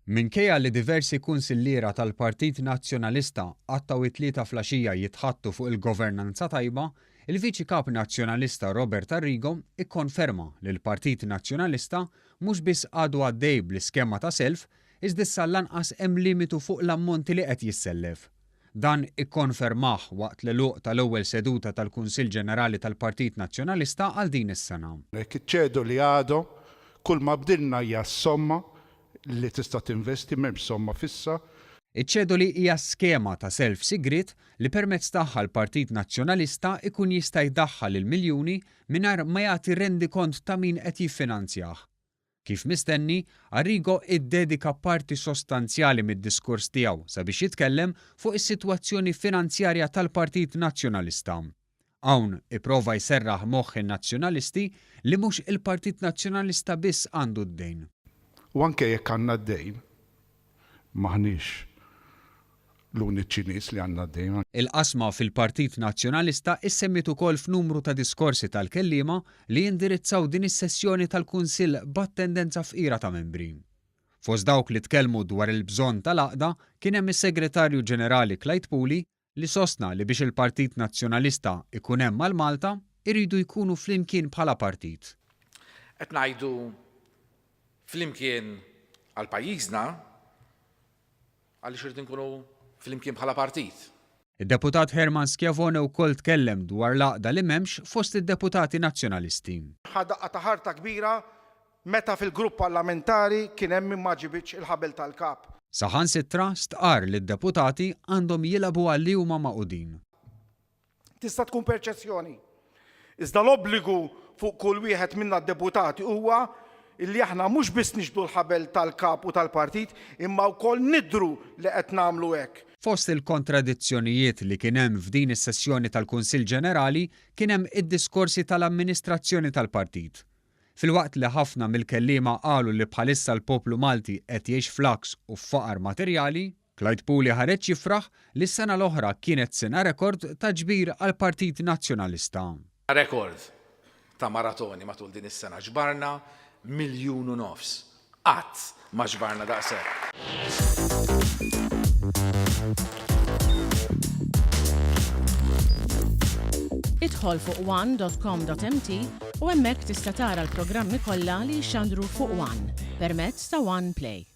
Minkejja li diversi kunsilliera tal-Partit Nazzjonalista għattaw it-tlieta flaxija jitħattu fuq il-governanza tajba, il-Viċi Kap Nazzjonalista Robert Arrigo ikkonferma li l-Partit Nazzjonalista mhux biss għadu għaddej bl-iskema ta' self, iżda issa lanqas hemm limitu fuq l-ammonti li qed jissellef. Dan ikkonfermah waqt l-għeluq tal-ewwel seduta tal-Kunsill Ġenerali tal-Partit Nazzjonalista għal din is-sena. Iċċedu li għadu kull ma bdilna hija somma li tista' tinvesti m'hemmx somma fissa. Iċċedu li hija skema ta' self sigrit li permezz tagħha l-Partit Nazzjonalista ikun jista' jdaħħal il-miljuni mingħajr ma jagħti rendikont ta' min qed jiffinanzjah. Kif mistenni, Arrigo iddedika parti sostanzjali mid-diskors tiegħu sabiex jitkellem fuq is-sitwazzjoni finanzjarja tal-Partit Nazzjonalista. Hawn ipprova jserraħ moħħ in-nazzjonalisti li mhux il-Partit Nazzjonalista biss għandu d-dejn. U anke jekk għandna d-dejn, maħniex l-uniċi nies li għandna d-dejn. Il-qasma fil-Partit Nazzjonalista issemmit ukoll f'numru ta' diskorsi tal-kelliema li jindirizzaw din is-sessjoni tal-Kunsill b'attendenza fqira ta' membri. Fost dawk li tkellmu dwar il-bżonn tal-għaqda kien hemm is-Segretarju Ġenerali Clyde Puli li sostna li biex il-Partit Nazzjonalista ikun hemm mal-Malta iridu jkunu flimkien bħala partit. Qed ngħidu flimkien għal pajjiżna għaliex irid nkunu flimkien bħala partit. Id-deputat Herman Schiavone wkoll tkellem dwar l-għaqda li m'hemmx fost id-deputati nazzjonalisti. Ħadaqqa ta' ħarta kbira meta fil-grupp parlamentari kien hemm min ma ġibitx il-ħabel tal-kap. Saħansittra stqar li d-deputati għandhom jilagħbu għalli huma maqudin. Tista' tkun perċezzjoni. Iżda l-obbligu fuq kull wieħed minna d-deputati huwa illi aħna mhux biss nixbdu l-ħabel tal-kap u tal-partit, imma wkoll nidru li qed nagħmlu hekk. Fost il-kontradizzjonijiet li kien hemm f'din is-sessjoni tal-Kunsill Ġenerali kien hemm id-diskorsi tal-amministrazzjoni tal-partit. Filwaqt li ħafna mill-kelliema qalu li bħalissa l-poplu Malti qed jgħix flaks u f'faqar materjali, Clyde Puli ħareġ jifraħ li s-sena l-oħra kienet sena rekord ta' ġbir għall-Partit Nazzjonalista. Rekord ta' maratoni matul din is-sena ġbarna 1.5 miljun. Qatt ma ġbarna daqshekk. Idħol fuq one.com.mt u hemmhekk tista' tara l-programmi kollha li jxandru fuq One permezz ta' One Play.